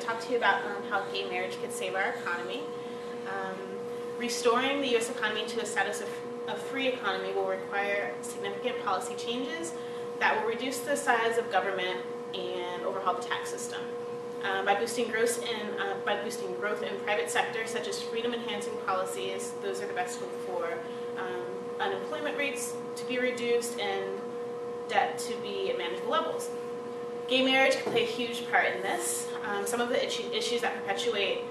talk to you about how gay marriage could save our economy. Restoring the U.S. economy to a status of free economy will require significant policy changes that will reduce the size of government and overhaul the tax system. By boosting growth in private sector, such as freedom-enhancing policies, those are the best hope for unemployment rates to be reduced and debt to be at manageable levels. Gay marriage can play a huge part in this. Some of the issues that perpetuate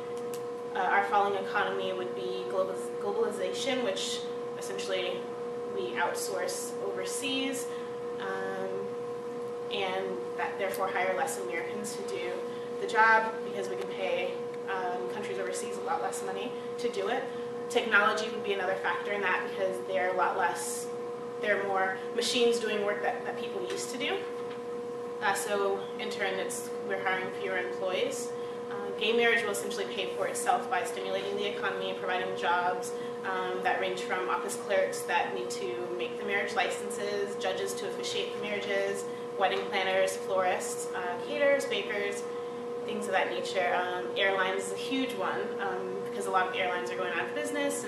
our falling economy would be globalization, which essentially we outsource overseas, and that therefore hire less Americans to do the job because we can pay countries overseas a lot less money to do it. Technology would be another factor in that because there are more machines doing work that people used to do. So in turn, we're hiring fewer employees. Gay marriage will essentially pay for itself by stimulating the economy and providing jobs that range from office clerks that need to make the marriage licenses, judges to officiate the marriages, wedding planners, florists, caterers, bakers, things of that nature. Airlines is a huge one because a lot of airlines are going out of business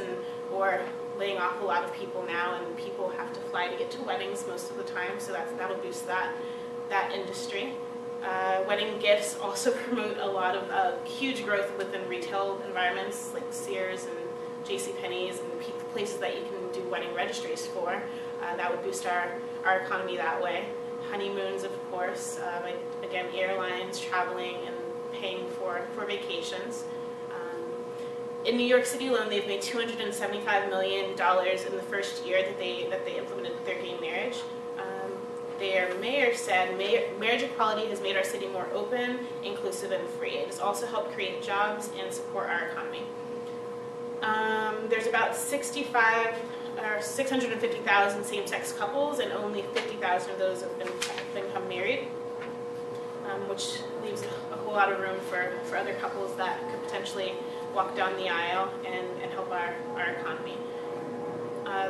or laying off a lot of people now, and people have to fly to get to weddings most of the time, so that'll boost that industry. Wedding gifts also promote a lot of huge growth within retail environments like Sears and JCPenney's and places that you can do wedding registries for. That would boost our economy that way. Honeymoons, of course, again, airlines, traveling, and paying for vacations. In New York City alone, they've made $275 million in the first year that they implemented their gay marriage. Their mayor said, marriage equality has made our city more open, inclusive, and free. It has also helped create jobs and support our economy. There's about 650,000 same-sex couples, and only 50,000 of those have become married, which leaves a whole lot of room for other couples that could potentially walk down the aisle and help our economy.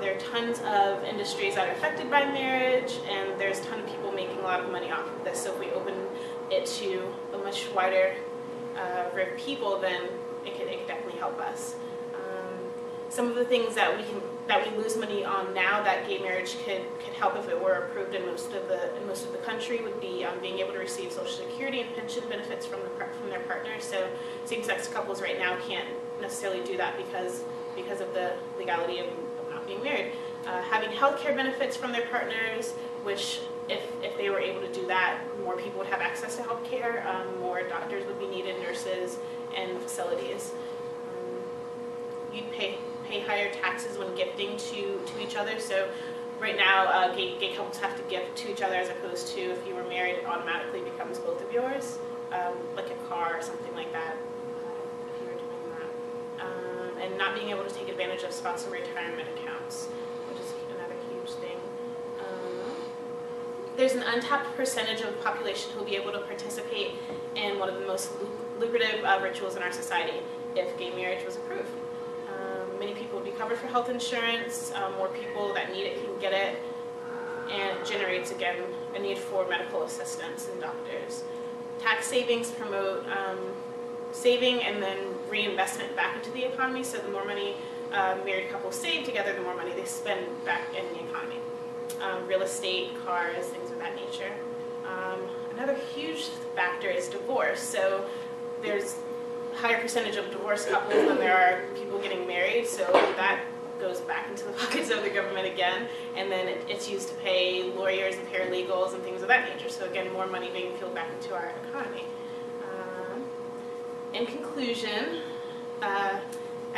There are tons of industries that are affected by marriage, and there's a ton of people making a lot of money off of this. So if we open it to a much wider array of people, then it could definitely help us. Some of the things that we lose money on now that gay marriage could help if it were approved in most of the country would be being able to receive Social Security and pension benefits from their partners. So same-sex couples right now can't necessarily do that because of the legality of not being married. Having health care benefits from their partners, which if they were able to do that, more people would have access to health care, more doctors would be needed, nurses, and facilities. You'd pay higher taxes when gifting to each other. So right now, gay couples have to gift to each other, as opposed to if you were married, it automatically becomes both of yours, like a car or something like that, if you were doing that. And not being able to take advantage of spousal retirement accounts, which is another huge thing. There's an untapped percentage of the population who will be able to participate in one of the most lucrative rituals in our society if gay marriage was approved. Many people would be covered for health insurance, more people that need it can get it, and it generates, again, a need for medical assistance and doctors. Tax savings promote saving and then reinvestment back into the economy, so the more money married couples save together, the more money they spend back in the economy. Real estate, cars, things of that nature. Another huge factor is divorce. So there's higher percentage of divorced couples than there are people getting married, so that goes back into the pockets of the government again, and then it's used to pay lawyers and paralegals and things of that nature. So again, more money being fueled back into our economy. In conclusion, I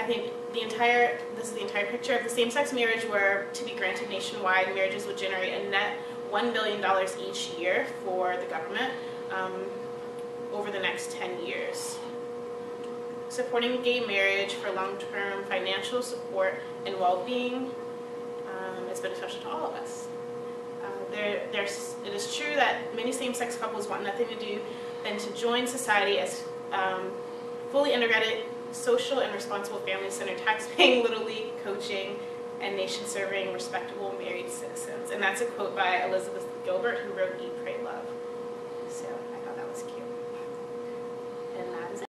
think this is the entire picture. If the same-sex marriage were to be granted nationwide, marriages would generate a net $1 billion each year for the government over the next 10 years. Supporting gay marriage for long-term financial support and well-being is beneficial to all of us. It is true that many same-sex couples want nothing to do than to join society as fully integrated, social and responsible family-centered tax-paying, Little League coaching, and nation-serving respectable married citizens. And that's a quote by Elizabeth Gilbert, who wrote Eat, Pray,